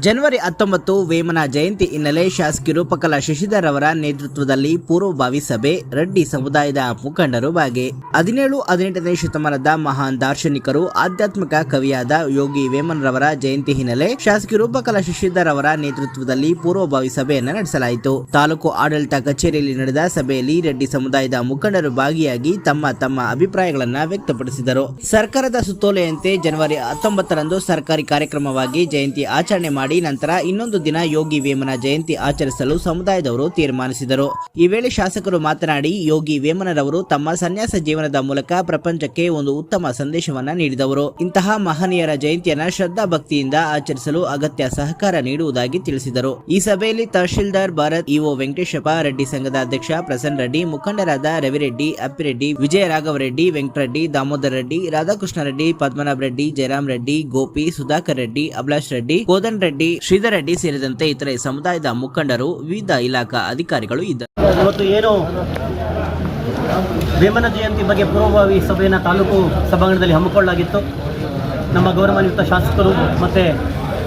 ಜನವರಿ 19 ವೇಮನ ಜಯಂತಿ ಹಿನ್ನೆಲೆ ಶಾಸಕಿ ರೂಪಕಲಾ ಶಶಿಧರ್ ಅವರ ನೇತೃತ್ವದಲ್ಲಿ ಪೂರ್ವಭಾವಿ ಸಭೆ, ರೆಡ್ಡಿ ಸಮುದಾಯದ ಮುಖಂಡರು ಭಾಗಿ. 17-18ನೇ ಶತಮಾನದ ಮಹಾನ್ ದಾರ್ಶನಿಕರು, ಆಧ್ಯಾತ್ಮಿಕ ಕವಿಯಾದ ಯೋಗಿ ವೇಮನರವರ ಜಯಂತಿ ಹಿನ್ನೆಲೆ ಶಾಸಕಿ ರೂಪಕಲಾ ಶಶಿಧರ್ ಅವರ ನೇತೃತ್ವದಲ್ಲಿ ಪೂರ್ವಭಾವಿ ಸಭೆಯನ್ನು ನಡೆಸಲಾಯಿತು. ತಾಲೂಕು ಆಡಳಿತ ಕಚೇರಿಯಲ್ಲಿ ನಡೆದ ಸಭೆಯಲ್ಲಿ ರೆಡ್ಡಿ ಸಮುದಾಯದ ಮುಖಂಡರು ಭಾಗಿಯಾಗಿ ತಮ್ಮ ಅಭಿಪ್ರಾಯಗಳನ್ನು ವ್ಯಕ್ತಪಡಿಸಿದರು. ಸರ್ಕಾರದ ಸುತ್ತೋಲೆಯಂತೆ ಜನವರಿ 19ರಂದು ಸರ್ಕಾರಿ ಕಾರ್ಯಕ್ರಮವಾಗಿ ಜಯಂತಿ ಆಚರಣೆ ಮಾಡಿ ನಂತರ ಇನ್ನೊಂದು ದಿನ ಯೋಗಿ ವೇಮನ ಜಯಂತಿ ಆಚರಿಸಲು ಸಮುದಾಯದವರು ತೀರ್ಮಾನಿಸಿದರು. ಈ ವೇಳೆ ಶಾಸಕರು ಮಾತನಾಡಿ, ಯೋಗಿ ವೇಮನರವರು ತಮ್ಮ ಸನ್ಯಾಸ ಜೀವನದ ಮೂಲಕ ಪ್ರಪಂಚಕ್ಕೆ ಒಂದು ಉತ್ತಮ ಸಂದೇಶವನ್ನ ನೀಡಿದವರು. ಇಂತಹ ಮಹನೀಯರ ಜಯಂತಿಯನ್ನ ಶ್ರದ್ಧಾ ಭಕ್ತಿಯಿಂದ ಆಚರಿಸಲು ಅಗತ್ಯ ಸಹಕಾರ ನೀಡುವುದಾಗಿ ತಿಳಿಸಿದರು. ಈ ಸಭೆಯಲ್ಲಿ ತಹಶೀಲ್ದಾರ್ ಭಾರತ್, ಇಒ ವೆಂಕಟೇಶಪ್ಪ, ರೆಡ್ಡಿ ಸಂಘದ ಅಧ್ಯಕ್ಷ ಪ್ರಸನ್ನ ರೆಡ್ಡಿ, ಮುಖಂಡರಾದ ರವಿರೆಡ್ಡಿ, ಅಪ್ಪಿರೆಡ್ಡಿ, ವಿಜಯರಾಘವರೆಡ್ಡಿ, ವೆಂಕಟರೆಡ್ಡಿ, ದಾಮೋದರ ರೆಡ್ಡಿ, ರಾಧಾಕೃಷ್ಣ ರೆಡ್ಡಿ, ಪದ್ಮನಾಭ ರೆಡ್ಡಿ, ಜಯರಾಮ್ ರೆಡ್ಡಿ, ಗೋಪಿ, ಸುಧಾಕರ್ ರೆಡ್ಡಿ, ಅಭಿಲಾಷ್ ರೆಡ್ಡಿ, ಕೋದನ್ ರೆಡ್ಡಿ, ಶ್ರೀಧರ್ ರೆಡ್ಡಿ ಸೇರಿದಂತೆ ಇತರೆ ಸಮುದಾಯದ ಮುಖಂಡರು, ವಿವಿಧ ಇಲಾಖಾ ಅಧಿಕಾರಿಗಳು ಇದ್ದರು. ಇವತ್ತು ಏನು ವೇಮನ ಜಯಂತಿ ಬಗ್ಗೆ ಪೂರ್ವಭಾವಿ ಸಭೆಯನ್ನು ತಾಲೂಕು ಸಭಾಂಗಣದಲ್ಲಿ ಹಮ್ಮಿಕೊಳ್ಳಲಾಗಿತ್ತು. ನಮ್ಮ ಗೌರವಾನ್ವಿತ ಶಾಸಕರು ಮತ್ತು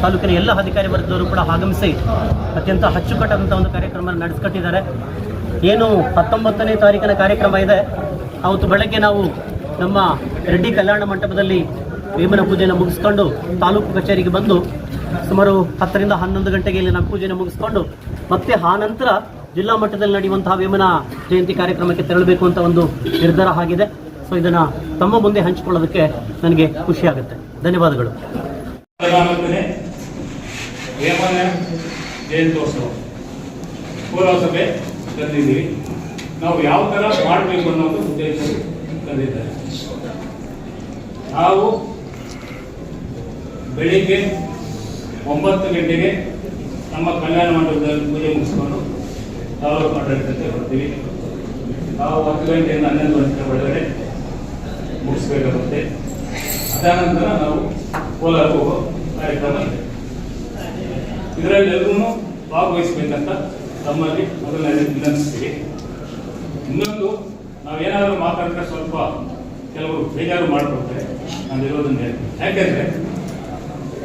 ತಾಲೂಕಿನ ಎಲ್ಲ ಅಧಿಕಾರಿ ವರ್ಗದವರು ಕೂಡ ಆಗಮಿಸಿ ಅತ್ಯಂತ ಅಚ್ಚುಕಟ್ಟಾದಂಥ ಒಂದು ಕಾರ್ಯಕ್ರಮ ನಡೆಸಿಕೊಟ್ಟಿದ್ದಾರೆ. ಏನು 19ನೇ ತಾರೀಕಿನ ಕಾರ್ಯಕ್ರಮ ಇದೆ, ಅವತ್ತು ಬೆಳಗ್ಗೆ ನಾವು ನಮ್ಮ ರೆಡ್ಡಿ ಕಲ್ಯಾಣ ಮಂಟಪದಲ್ಲಿ ವೇಮನ ಪೂಜೆಯನ್ನು ಮುಗಿಸ್ಕೊಂಡು ತಾಲೂಕು ಕಚೇರಿಗೆ ಬಂದು ಸುಮಾರು 10ರಿಂದ 11 ಗಂಟೆಗೆ ಇಲ್ಲಿ ನಾವು ಪೂಜೆಯನ್ನು ಮುಗಿಸ್ಕೊಂಡು ಮತ್ತೆ ಆ ನಂತರ ಜಿಲ್ಲಾ ಮಟ್ಟದಲ್ಲಿ ನಡೆಯುವಂತಹ ವೇಮನ ಜಯಂತಿ ಕಾರ್ಯಕ್ರಮಕ್ಕೆ ತೆರಳಬೇಕು ಅಂತ ಒಂದು ನಿರ್ಧಾರ ಆಗಿದೆ. ಸೊ ಇದನ್ನು ತಮ್ಮ ಮುಂದೆ ಹಂಚಿಕೊಳ್ಳೋದಕ್ಕೆ ನನಗೆ ಖುಷಿ ಆಗುತ್ತೆ. ಧನ್ಯವಾದಗಳು. ವೇಮನ ಜಯಂತ್ಯೋತ್ಸವ ಪೂರ್ವಸಭೆ ತಂದಿದ್ದೀವಿ. ನಾವು ಯಾವ ಥರ ಮಾಡಬೇಕು ಅನ್ನೋದು ಉದ್ದೇಶ ತಂದಿದ್ದಾರೆ. ನಾವು ಬೆಳಿಗ್ಗೆ 9 ಗಂಟೆಗೆ ನಮ್ಮ ಕಲ್ಯಾಣ ಮಂಟಪದಲ್ಲಿ ಪೂಜೆ ಮುಗಿಸ್ಕೊಂಡು ತಾಲೂಕು ಆಡಳಿತಕ್ಕೆ ಬರ್ತೀವಿ. ನಾವು 10 ಗಂಟೆಯಿಂದ 11 ಗಂಟೆ ಒಳಗಡೆ ಮುಗಿಸ್ಬೇಕಾಗುತ್ತೆ. ಅದಾನಂತರ ನಾವು ಕೋಲಾರ ಹೋಗೋ ಕಾರ್ಯಕ್ರಮ ಇದೆ. ಇದರಲ್ಲಿ ಎಲ್ಲರೂ ಭಾಗವಹಿಸಬೇಕಂತ ತಮ್ಮಲ್ಲಿ ಮೊದಲನೇ ವಿನಂತಿಸ್ತೀವಿ. ಇನ್ನೊಂದು, ನಾವೇನಾದರೂ ಮಾತಾಡಿದ್ರೆ ಸ್ವಲ್ಪ ಕೆಲವರು ಬೇಜಾರು ಮಾಡಿಕೊಡ್ತಾರೆ. ನಾನು ಇರೋದನ್ನ ಹೇಳ್ತೀನಿ. ಯಾಕೆಂದರೆ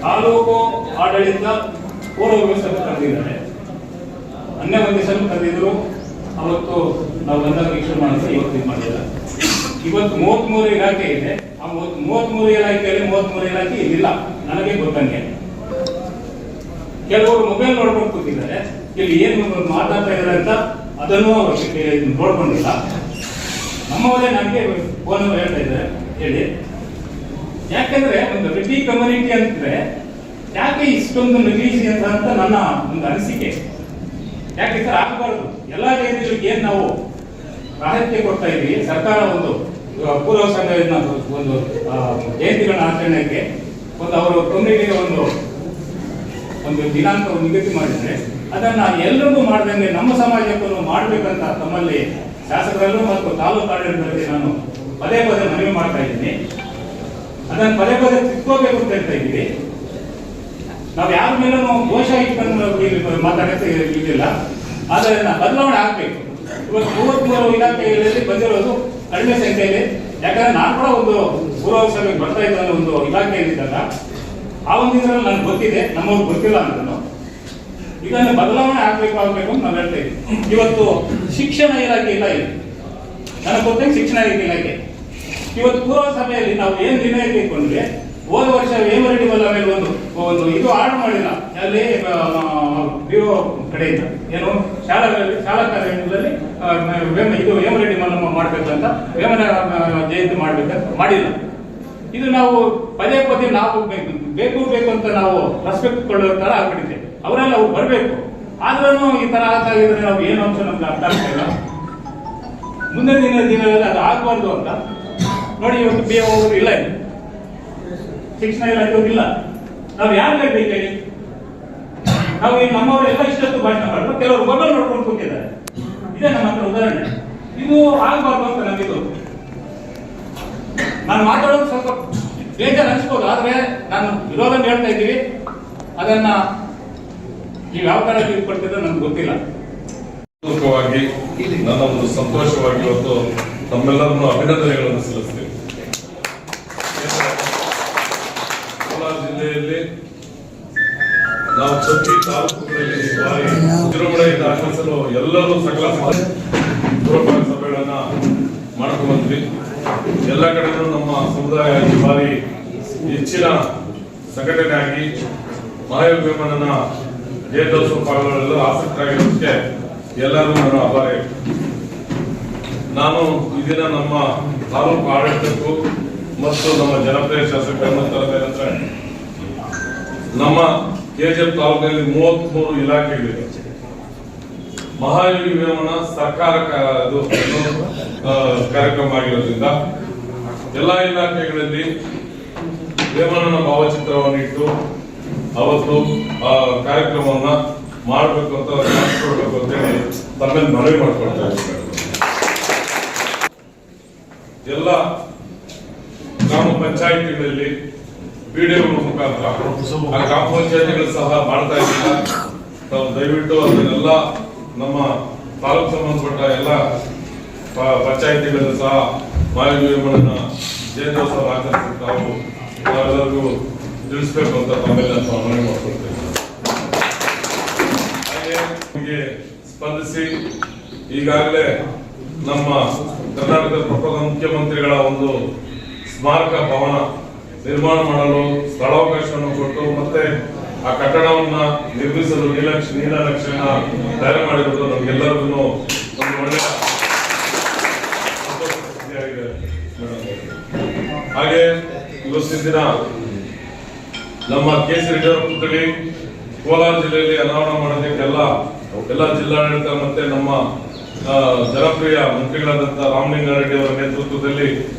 ತಾಲೂಕು ಆಡಳಿತ ಪೂರ್ವ ಸಭೆ ಕರೆದಿದ್ದಾರೆ. 11 ಸಲ ಕರೆದಿದ್ರು. ಅವತ್ತು ನಾವು ಬಂದಾಗ ವೀಕ್ಷಣೆ ಮಾಡಿದ್ರೆ ಇವತ್ತು ಇದು ಮಾಡಿಲ್ಲ. ಇವತ್ತು 33 ಇಲಾಖೆ ಇದೆ. ಆ 33 ಇಲಾಖೆಯಲ್ಲಿ 33 ಇಲಾಖೆ ಇಲ್ಲ ನನಗೆ ಗೊತ್ತಂಗೆ. ಕೆಲವರು ಮೊಬೈಲ್ ನೋಡ್ಕೊಂಡು ಕೂತಿದ್ದಾರೆ. ಇಲ್ಲಿ ಏನು ಮಾತಾಡ್ತಾ ಇದ್ದಾರೆ ಅಂತ ಅದನ್ನು ನೋಡ್ಕೊಂಡಿಲ್ಲ. ನಮ್ಮವರೇ ನನಗೆ ಫೋನ್ ಹೇಳ್ತಾ ಇದ್ದಾರೆ ಹೇಳಿ. ಯಾಕಂದ್ರೆ ಒಂದು ರೆಡ್ಡಿ ಕಮ್ಯುನಿಟಿ ಅಂದ್ರೆ ಯಾಕೆ ಇಷ್ಟೊಂದು ನೆಗ್ಲಿಜೆನ್ಸ್ ಅಂತ ನನ್ನ ಒಂದು ಅನಿಸಿಕೆ. ಯಾಕೆ ಸರ್ ಆಗಬಾರ್ದು? ಎಲ್ಲ ಜಯಂತಿಗಳಿಗೆ ಏನ್ ನಾವು ಪ್ರಾಧಾನ್ಯತೆ ಕೊಡ್ತಾ ಇದೀವಿ. ಸರ್ಕಾರ ಒಂದು ಪೂರ್ವ ಸಂಘದ ಒಂದು ಜಯಂತಿಗಳ ಆಚರಣೆಗೆ ಒಂದು ಅವರು ಕಮ್ಯುನಿಟಿಗೆ ಒಂದು ದಿನಾಂಕವನ್ನು ನಿಗದಿ ಮಾಡಿದ್ರೆ ಅದನ್ನ ಎಲ್ಲರಿಗೂ ಮಾಡ್ದಂಗೆ ನಮ್ಮ ಸಮಾಜಕ್ಕೂ ಮಾಡ್ಬೇಕಂತ ತಮ್ಮಲ್ಲಿ ಶಾಸಕರಲ್ಲೂ ಮತ್ತು ತಾಲೂಕು ಆಡಳಿತದಲ್ಲಿ ನಾನು ಪದೇ ಮನವಿ ಮಾಡ್ತಾ ಇದ್ದೀನಿ. ಅದನ್ನು ಪದೇ ತಿಳ್ಕೋಬೇಕು ಅಂತ ಹೇಳ್ತಾ ಇದ್ದೀವಿ. ನಾವು ಯಾರ ಮೇಲೂ ದೋಷ ಇಟ್ಕೊಂಡು ಮಾತಾಡಕ್ಕೆ ಇದಿಲ್ಲ. ಆದರೆ ಬದಲಾವಣೆ ಆಗ್ಬೇಕು. ಇವತ್ತು 33 ಇಲಾಖೆಯಲ್ಲಿ ಬಂದಿರೋದು ಕಡಿಮೆ ಸಂಖ್ಯೆಯಲ್ಲಿ. ಯಾಕಂದ್ರೆ ನಾನು ಕೂಡ ಒಂದು ಪೂರ್ವ ಸಭೆಗೆ ಬರ್ತಾ ಇದ್ದ ಒಂದು ಇಲಾಖೆಯಲ್ಲಿದ್ದಾಗ ಆ ಒಂದು ಇದರಲ್ಲಿ ನನಗೆ ಗೊತ್ತಿದೆ, ನಮ್ಮವ್ರು ಗೊತ್ತಿಲ್ಲ ಅಂತನೂ. ಇದನ್ನು ಬದಲಾವಣೆ ಆಗ್ಬೇಕು ಅಂತ ನಾವು ಹೇಳ್ತಾ ಇದ್ದೀವಿ. ಇವತ್ತು ಶಿಕ್ಷಣ ಇಲಾಖೆ ಇಲ್ಲ. ಇಲ್ಲಿ ನನಗೆ ಗೊತ್ತಾಗ ಶಿಕ್ಷಣ ಇಲಾಖೆ ಇವತ್ತು ಪೂರ್ವ ಸಭೆಯಲ್ಲಿ ನಾವು ಏನು ನಿರ್ಣಯ ತೆಗೆದುಕೊಂಡ್ರೆ, ಹೋದ ವರ್ಷ ವೇಮರೆಡ್ಡಿ ವಲ್ಲ ಮೇಲೆ ಒಂದು ಇದು ಆರ್ಡರ್ ಮಾಡಿಲ್ಲ. ಅಲ್ಲಿ ಬಿಒ ಕಡೆಯಿಂದ ಏನು ಶಾಲಾ ಕಾಲೇಜುಗಳಲ್ಲಿ ಇದು ವೇಮರೆಡ್ಡಿ ಮಲ್ಲಮ್ಮ ಮಾಡ್ಬೇಕಂತ, ವೇಮನ ಜಯಂತಿ ಮಾಡ್ಬೇಕಂತ ಮಾಡಿಲ್ಲ. ಇದು ನಾವು ಪದೇ ನಾವು ಬೇಕು ಅಂತ ನಾವು ರೆಸ್ಪೆಕ್ಟ್ ಕೊಳ್ಳೋ ತರ ಆಗ್ಬಿಟ್ಟಿದೆ. ಅವರೆಲ್ಲ ಅವ್ರು ಬರಬೇಕು. ಆದ್ರೂ ಈ ತರ ಆಗ್ತಾಗಿದ್ರೆ ನಾವು ಏನು ಅಂಶ ನಮ್ಗೆ ಅರ್ಥ ಆಗ್ತಾ ಇಲ್ಲ. ಮುಂದಿನ ದಿನಗಳಲ್ಲಿ ಅದು ಆಗ್ಬಾರ್ದು ಅಂತ ನೋಡಿ. ಇವತ್ತು ಬಿ ಅವರು ಇಲ್ಲ, ಇಲ್ಲಿ ಶಿಕ್ಷಣ ಇಲಾಖೆ ಇಲ್ಲ. ನಾವು ಯಾರು ಬೇಕಾಗಿ ನಾವು ನಮ್ಮವರೆಲ್ಲ ಇಷ್ಟೊತ್ತು ಭಾಷಣ ಮಾಡಿದ್ರು. ಕೆಲವರು ಮೊಬೈಲ್ ನೋಡ್ಕೊಂಡು ಕೂತಿದ್ದಾರೆ. ಇದೇ ನಮ್ಮ ಹತ್ರ ಉದಾಹರಣೆ. ಇದು ಆಗ್ಬಾರ್ದು ಅಂತ ನಮಗಿದು. ನಾನು ಮಾತಾಡೋದು ಸ್ವಲ್ಪ ಬೇಜಾರು ಅನಿಸ್ಬೋದು, ಆದ್ರೆ ನಾನು ವಿರೋಧನ ಹೇಳ್ತಾ ಇದ್ದೀವಿ. ಅದನ್ನ ನೀವು ಯಾವ ತರ ಕೊಡ್ತಿದ್ರೆ ನಮ್ಗೆ ಗೊತ್ತಿಲ್ಲ. ನನ್ನ ಒಂದು ಸಂತೋಷವಾಗಿ ಇವತ್ತು ತಮ್ಮೆಲ್ಲರನ್ನು ಅಭಿನಂದನೆಗಳನ್ನು ಸಲ್ಲಿಸ್ತೀವಿ. ಕೋಲಾರ ಜಿಲ್ಲೆಯಲ್ಲಿ ನಾವು ಪ್ರತಿ ತಾಲೂಕುಗಳಲ್ಲಿ ವಿಜೃಂಭಣೆಯಿಂದ ಆಚರಿಸಲು ಎಲ್ಲರೂ ಸಕಲ ಪೂರ್ವಭಾವಿ ಸಭೆಗಳನ್ನ ಮಾಡ್ಕೊಂಡು ಬಂದ್ವಿ. ಎಲ್ಲ ಕಡೆಗೂ ನಮ್ಮ ಸಮುದಾಯ ಈ ಬಾರಿ ಹೆಚ್ಚಿನ ಸಂಘಟನೆ ಆಗಿ ಮಹಾಯೋಗಿ ವೇಮನನ ಜಯಂತ್ಯೋತ್ಸವ ಪಾಲ್ಗೊಳ್ಳಲು ಆಸಕ್ತರಾಗಿರೋದಕ್ಕೆ ಎಲ್ಲರೂ ನಾನು ಆಭಾರಿ. ನಾನು ಈ ದಿನ ನಮ್ಮ ತಾಲೂಕು ಆಡಳಿತಕ್ಕೂ ಮತ್ತು ನಮ್ಮ ಜನಪ್ರಿಯ ಶಾಸಕರನ್ನು ತರಬೇಕಂದ್ರೆ ನಮ್ಮ ಕೆಜಿಎಫ್ ತಾಲೂಕಿನಲ್ಲಿ 33 ಇಲಾಖೆಗಳಿವೆ. ಮಹಾಯೋಗಿ ವೇಮನ ಸರ್ಕಾರ ಕಾರ್ಯಕ್ರಮ ಆಗಿರೋದ್ರಿಂದ ಎಲ್ಲಾ ಇಲಾಖೆಗಳಲ್ಲಿ ವೇಮನನ ಭಾವಚಿತ್ರವನ್ನು ಇಟ್ಟು ಅವತ್ತು ಆ ಕಾರ್ಯಕ್ರಮವನ್ನ ಮಾಡಬೇಕು ಅಂತ ಮಾಡಿಕೊಡ್ಬೇಕು ಅಂತೇಳಿ ತಮ್ಮಲ್ಲಿ ಮನವಿ ಮಾಡ್ಕೊಳ್ತಾ ಇದ್ದಾರೆ. ಎಲ್ಲ ಗ್ರಾಮ ಪಂಚಾಯಿತಿಗಳಲ್ಲಿ ಪಿಡಿಒ ಮುಖಾಂತರ ಆ ಗ್ರಾಮ ಪಂಚಾಯಿತಿಗಳು ಸಹ ಮಾಡ್ತಾ ಇದ್ದೀರಾ. ತಾವು ದಯವಿಟ್ಟು ಅದನ್ನೆಲ್ಲ ನಮ್ಮ ತಾಲೂಕು ಸಂಬಂಧಪಟ್ಟ ಎಲ್ಲ ಪಂಚಾಯಿತಿಗಳಲ್ಲೂ ಸಹ ಮಹಾಯೋಗಿ ವೇಮನನ ಜಯಂತ್ಯೋತ್ಸವ ಆಚರಿಸಿ ತಾವು ಎಲ್ಲರಿಗೂ ತಿಳಿಸ್ಬೇಕು ಅಂತ ತಮ್ಮೆಲ್ಲ ಮನವಿ ಮಾಡ್ಕೊಳ್ತೇವೆ. ಹಾಗೆ ನಿಮಗೆ ಸ್ಪಂದಿಸಿ ಈಗಾಗಲೇ ನಮ್ಮ ಕರ್ನಾಟಕದ ಪ್ರಥಮ ಮುಖ್ಯಮಂತ್ರಿಗಳ ಒಂದು ಸ್ಮಾರಕ ಭವನ ನಿರ್ಮಾಣ ಮಾಡಲು ಸ್ಥಳಾವಕಾಶವನ್ನು ಕೊಟ್ಟು ಮತ್ತೆ ಆ ಕಟ್ಟಡವನ್ನ ನಿರ್ಮಿಸಲು ನೀಲನಕ್ಷೆಯನ್ನ ತಯಾರು ಮಾಡಿರುವುದು ನಮಗೆಲ್ಲರಿಗೂ ಒಂದು ಒಳ್ಳೆಯ ಸಂತೋಷವಾಗಿದೆ. ಹಾಗೆ ಇವತ್ತಿನ ದಿನ ನಮ್ಮ ಕೆ.ಸಿ. ಪುತ್ಥಳಿ ಕೋಲಾರ ಜಿಲ್ಲೆಯಲ್ಲಿ ಅನಾವರಣ ಮಾಡೋದಕ್ಕೆ ಎಲ್ಲ ಜಿಲ್ಲಾಡಳಿತ ಮತ್ತೆ ನಮ್ಮ ಜನಪ್ರಿಯ ಮಂತ್ರಿಗಳಾದಂತಹ ರಾಮಲಿಂಗಾರೆಡ್ಡಿ ಅವರ ನೇತೃತ್ವದಲ್ಲಿ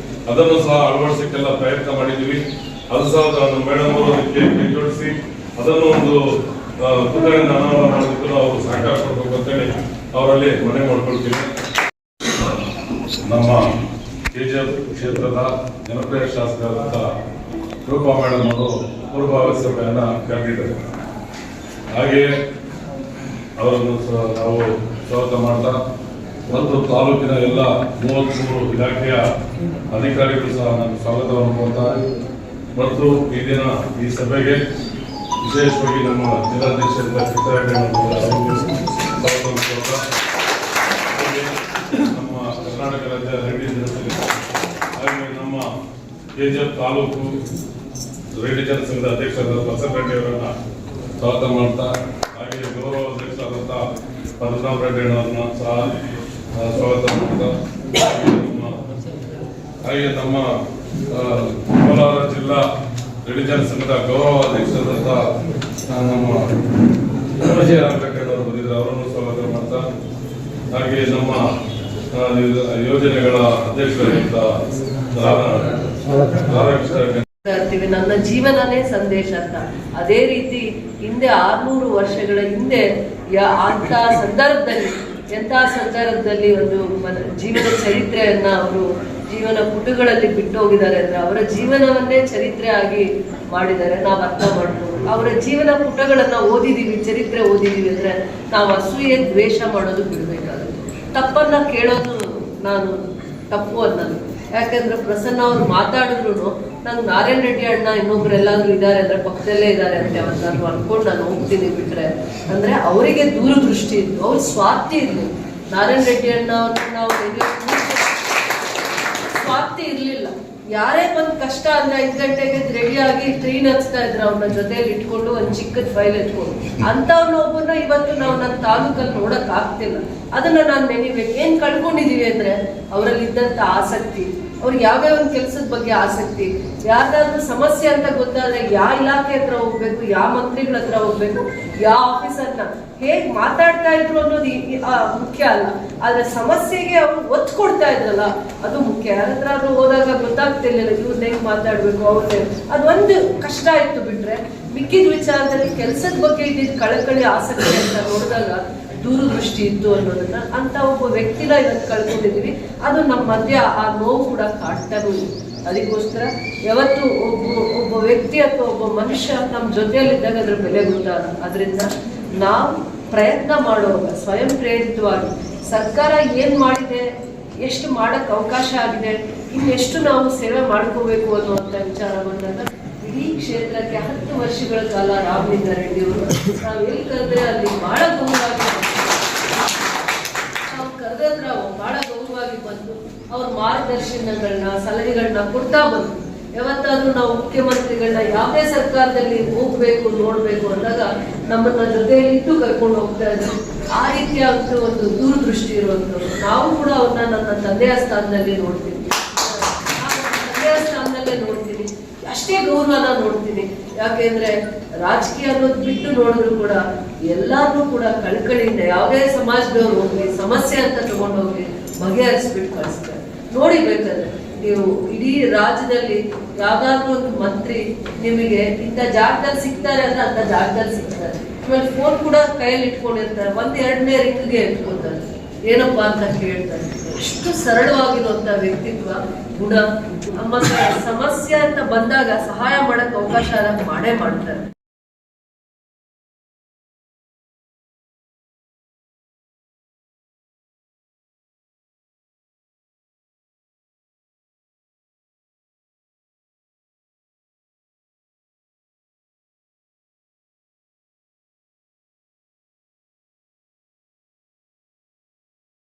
ಅದನ್ನು ಸಹ ಅಳವಡಿಸಕ್ಕೆಲ್ಲ ಪ್ರಯತ್ನ ಮಾಡಿದ್ದೀವಿ. ಅದು ಸಹ ನಮ್ಮ ಮೇಡಮ್ ಅವರು ಅದಕ್ಕೆ ಕೈ ಜೋಡಿಸಿ ಅದನ್ನು ಒಂದು ಪುತ್ಥಳಿಯನ್ನು ಅನಾವರಣ ಮಾಡೋದಕ್ಕೂ ಅವರು ಸಹಕಾರ ಕೊಡಬೇಕು ಅಂತೇಳಿ ಅವರಲ್ಲಿ ಮನವಿ ಮಾಡ್ಕೊಳ್ತೀವಿ. ನಮ್ಮ ಕೆಜಿಎಫ್ ಕ್ಷೇತ್ರದ ಜನಪ್ರಿಯ ಶಾಸಕರಾದಂತಹ ರೂಪಾ ಮೇಡಮ್ ಅವರು ಪೂರ್ವಭಾವಿ ಸಭೆಯನ್ನ ಕರೆದಿದ್ದಾರೆ. ಹಾಗೆ ಅವರನ್ನು ಸಹ ನಾವು ಸ್ವಾಗತ ಮಾಡ್ತಾ ಮತ್ತು ತಾಲೂಕಿನ ಎಲ್ಲ 33 ಇಲಾಖೆಯ ಅಧಿಕಾರಿಗಳು ಸಹ ನಾನು ಸ್ವಾಗತವನ್ನು ಕೊಡ್ತಾರೆ. ಮತ್ತು ಈ ದಿನ ಈ ಸಭೆಗೆ ವಿಶೇಷವಾಗಿ ನಮ್ಮ ಜಿಲ್ಲಾಧ್ಯಕ್ಷರಿಂದ ನಮ್ಮ ಕರ್ನಾಟಕ ರಾಜ್ಯ ರೆಡ್ಡಿ ಜನಸಂಘ ಹಾಗೆ ನಮ್ಮ ಕೆಜಿಎಫ್ ತಾಲೂಕು ರೆಡ್ಡಿ ಜನಸಂಘದ ಅಧ್ಯಕ್ಷರಾದ ಬಸವರೆಡ್ಡಿ ಅವರನ್ನ ಸ್ವಾಗತ ಮಾಡ್ತಾ ಹಾಗೆ ಗೌರವ ಅಧ್ಯಕ್ಷರಾದಂತಹ ಪರಶುರಾಮ ರೆಡ್ಡಿ ಅವರನ್ನ ಸಹ ಸ್ವಾಗತ ಮಾಡ್ತಾ ಹಾಗೆ ನಮ್ಮ ಕೋಲಾರ ಜಿಲ್ಲಾ ರೆಡ್ಡಿ ಜನಸಂಘದ ಗೌರವ ಅಧ್ಯಕ್ಷರಾದಂತಹ ನಮ್ಮ ವಿಜಯರಾಮರೆಡ್ಡಿ ಅವರು ಬಂದಿದ್ದಾರೆ, ಅವರನ್ನು ಸ್ವಾಗತ ಮಾಡ್ತಾ ಹಾಗೆ ನಮ್ಮ ಯೋಜನೆಗಳ ಅಧ್ಯಕ್ಷರಾದಂತಹ ನನ್ನ ಜೀವನನೇ ಸಂದೇಶ ಅಂತ. ಅದೇ ರೀತಿ ಹಿಂದೆ 600 ವರ್ಷಗಳ ಹಿಂದೆ ಎಂಥ ಸಂದರ್ಭದಲ್ಲಿ ಒಂದು ಜೀವನ ಚರಿತ್ರೆಯನ್ನ ಅವರು ಜೀವನ ಪುಟಗಳಲ್ಲಿ ಬಿಟ್ಟು ಹೋಗಿದ್ದಾರೆ ಅಂದ್ರೆ ಅವರ ಜೀವನವನ್ನೇ ಚರಿತ್ರೆ ಆಗಿ ಮಾಡಿದ್ದಾರೆ. ನಾವು ಅರ್ಥ ಮಾಡ್ಬೋದು. ಅವರ ಜೀವನ ಪುಟಗಳನ್ನ ಓದಿದೀವಿ, ಚರಿತ್ರೆ ಓದಿದೀವಿ ಅಂದ್ರೆ ನಾವು ಅಸೂಯೆ ದ್ವೇಷ ಮಾಡೋದು ಬಿಡ್ಬೇಕಾಗುತ್ತೆ. ತಪ್ಪನ್ನ ಕೇಳೋದು ನಾನು ತಪ್ಪು ಅನ್ನೋದು. ಯಾಕಂದ್ರೆ ಪ್ರಸನ್ನ ಅವ್ರು ಮಾತಾಡಿದ್ರು ನಂಗೆ ನಾರಾಯಣ ರೆಡ್ಡಿ ಅಣ್ಣ ಇನ್ನೊಬ್ರು ಎಲ್ಲಾದ್ರೂ ಇದ್ದಾರೆ ಅಂದ್ರೆ ಪಕ್ಕದಲ್ಲೇ ಇದ್ದಾರೆ ಅಂತ ಯಾವತ್ತಾದ್ರು ಅನ್ಕೊಂಡು ನಾನು ಹೋಗ್ತೀನಿ. ಬಿಟ್ರೆ ಅಂದ್ರೆ ಅವರಿಗೆ ದೂರದೃಷ್ಟಿ ಇತ್ತು, ಅವ್ರ ಸ್ವಾರ್ಥಿ ಇರ್ಲಿ. ನಾರಾಯಣ ರೆಡ್ಡಿ ಅಣ್ಣ ಅವ್ರನ್ನ ನಾವು ಸ್ವಾರ್ಥಿ ಇರ್ಲಿಲ್ಲ. ಯಾರೇ ಬಂದ್ ಕಷ್ಟ ಅಂದ್ರೆ 5 ಗಂಟೆಗೆ ರೆಡಿಯಾಗಿ ಟ್ರೈನ್ ಹಚ್ತಾ ಇದ್ರು, ಅವ್ರನ್ನ ಜೊತೆಯಲ್ಲಿ ಇಟ್ಕೊಂಡು ಒಂದ್ ಚಿಕ್ಕದ ಫೈಲ್ ಎತ್ಕೊಂಡು. ಅಂತವ್ರನ್ನ ಒಬ್ಬನ ಇವತ್ತು ನಾವು ನನ್ನ ತಾಲೂಕಲ್ಲಿ ನೋಡಕ್ ಆಗ್ತಿಲ್ಲ. ಅದನ್ನ ನಾನು ನೆನಿಬೇಕು. ಏನ್ ಕಳ್ಕೊಂಡಿದೀವಿ ಅಂದ್ರೆ ಅವರಲ್ಲಿ ಇದ್ದಂತ ಆಸಕ್ತಿ, ಅವ್ರಿಗೆ ಯಾವ್ಯಾವ ಒಂದು ಕೆಲಸದ ಬಗ್ಗೆ ಆಸಕ್ತಿ, ಯಾರ್ದಾದ್ರೂ ಸಮಸ್ಯೆ ಅಂತ ಗೊತ್ತಾದ್ರೆ ಯಾವ ಇಲಾಖೆ ಹತ್ರ ಹೋಗ್ಬೇಕು, ಯಾವ ಮಂತ್ರಿಗಳ ಹತ್ರ ಹೋಗ್ಬೇಕು, ಯಾವ ಆಫೀಸರ್ನ ಹೇಗ್ ಮಾತಾಡ್ತಾ ಇದ್ರು ಅನ್ನೋದು ಮುಖ್ಯ ಅಲ್ಲ. ಆದ್ರೆ ಸಮಸ್ಯೆಗೆ ಅವ್ರು ಒತ್ತು ಕೊಡ್ತಾ ಇದ್ರಲ್ಲ ಅದು ಮುಖ್ಯ. ಯಾರತ್ರ ಆದ್ರೂ ಹೋದಾಗ ಗೊತ್ತಾಗ್ತಿರ್ಲಿಲ್ಲ ಇವ್ರನ್ನ ಹೆಂಗ್ ಮಾತಾಡ್ಬೇಕು, ಅವ್ರನ್ನೇ ಅದೊಂದು ಕಷ್ಟ ಇತ್ತು. ಬಿಟ್ರೆ ಮಿಕ್ಕಿದ ವಿಚಾರದಲ್ಲಿ ಕೆಲಸದ ಬಗ್ಗೆ ಇದ್ದಿದ್ದು ಕಳಕಳಿ ಆಸಕ್ತಿ ಅಂತ ನೋಡಿದಾಗ ದೂರದೃಷ್ಟಿ ಇತ್ತು ಅನ್ನೋದನ್ನ ಅಂತ ಒಬ್ಬ ವ್ಯಕ್ತಿನ ಇವತ್ತು ಕಳ್ಕೊಂಡಿದೀವಿ. ಅದು ನಮ್ಮ ಮಧ್ಯ ಆ ನೋವು ಕೂಡ ಕಾಡ್ತಾನೂ ಇದೆ. ಅದಕ್ಕೋಸ್ಕರ ಯಾವತ್ತು ಒಬ್ಬ ವ್ಯಕ್ತಿ ಅಥವಾ ಒಬ್ಬ ಮನುಷ್ಯ ನಮ್ಮ ಜೊತೆಯಲ್ಲಿದ್ದಾಗ ಅದ್ರ ಬೆಲೆ ಗೊತ್ತಾಗಲ್ಲ. ಅದರಿಂದ ನಾವು ಪ್ರಯತ್ನ ಮಾಡುವಾಗ ಸ್ವಯಂ ಪ್ರೇರಿತವಾಗಿ ಸರ್ಕಾರ ಏನ್ ಮಾಡಿದೆ, ಎಷ್ಟು ಮಾಡಕ್ ಅವಕಾಶ ಆಗಿದೆ, ಇನ್ನೆಷ್ಟು ನಾವು ಸೇವೆ ಮಾಡ್ಕೋಬೇಕು ಅನ್ನುವಂಥ ವಿಚಾರ ಬಂದಾಗ ಇಡೀ ಕ್ಷೇತ್ರಕ್ಕೆ 10 ವರ್ಷಗಳ ಕಾಲ ರಾಮಲಿಂಗ ರೆಡ್ಡಿ ಅವರು ನಾವು ಎಲ್ಲಿ ಕರೆದ್ರೆ ಅಲ್ಲಿ ಬಹಳ ಗೌರವವಾಗಿ ನಾವು ಕರೆದ್ರೆ ಅವ್ರು ಬಹಳ ಗೌರವವಾಗಿ ಬಂದು ಅವ್ರ ಮಾರ್ಗದರ್ಶನಗಳನ್ನ ಸಲಹೆಗಳನ್ನ ಕೊಡ್ತಾ ಬಂದು ಯಾವತ್ತಾದ್ರೂ ನಾವು ಮುಖ್ಯಮಂತ್ರಿಗಳನ್ನ ಯಾವುದೇ ಸರ್ಕಾರದಲ್ಲಿ ಹೋಗ್ಬೇಕು ನೋಡ್ಬೇಕು ಅಂದಾಗ ನಮ್ಮನ್ನ ಜೊತೆಯಲ್ಲಿ ಇಟ್ಟು ಕರ್ಕೊಂಡು ಹೋಗ್ತಾ ಇದ್ರು. ಆ ರೀತಿಯಾದ ಒಂದು ದೂರದೃಷ್ಟಿ ಇರುವಂಥವ್ರು. ನಾವು ಕೂಡ ಅವ್ರನ್ನ ನನ್ನ ತಂದೆಯ ಸ್ಥಾನದಲ್ಲಿ ನೋಡ್ತೀನಿ, ತಂದೆಯ ಸ್ಥಾನದಲ್ಲೇ ನೋಡ್ತೀನಿ, ಅಷ್ಟೇ ಗೌರವನ ನೋಡ್ತೀನಿ. ಯಾಕೆಂದ್ರೆ ರಾಜಕೀಯ ಅನ್ನೋದು ಬಿಟ್ಟು ನೋಡಿದ್ರು ಕೂಡ ಎಲ್ಲಾರು ಕೂಡ ಕಳ್ಕಳಿಯಿಂದ ಯಾವುದೇ ಸಮಾಜದವ್ರು ಹೋಗ್ಲಿ ಸಮಸ್ಯೆ ಅಂತ ತಗೊಂಡೋಗ್ಲಿ ಬಗೆಹರಿಸ್ಬಿಟ್ಟು ಕಳಿಸ್ತಾರೆ. ನೋಡಿ ಬೇಕಾದ್ರೆ ನೀವು ಇಡೀ ರಾಜ್ಯದಲ್ಲಿ ಯಾವ್ದಾದ್ರು ಒಂದು ಮಂತ್ರಿ ನಿಮಗೆ ಇಂಥ ಜಾಗದಲ್ಲಿ ಸಿಗ್ತಾರೆ ಅಂದ್ರೆ ಅಂತ ಜಾಗದಲ್ಲಿ ಸಿಗ್ತಾರೆ. ಆಮೇಲೆ ಫೋನ್ ಕೂಡ ಕೈಯಲ್ಲಿ ಇಟ್ಕೊಂಡಿರ್ತಾರೆ, 1-2ನೇ ರಿಂಗ್ಗೆ ಇಟ್ಕೊತಾರೆ, ಏನಪ್ಪಾ ಅಂತ ಕೇಳ್ತಾರೆ. ಅಷ್ಟು ಸರಳವಾಗಿರುವಂತ ವ್ಯಕ್ತಿತ್ವ ಗುಣ. ಮತ್ತೆ ಸಮಸ್ಯೆ ಅಂತ ಬಂದಾಗ ಸಹಾಯ ಮಾಡಕ್ ಅವಕಾಶ ಮಾಡೇ ಮಾಡ್ತಾರೆ.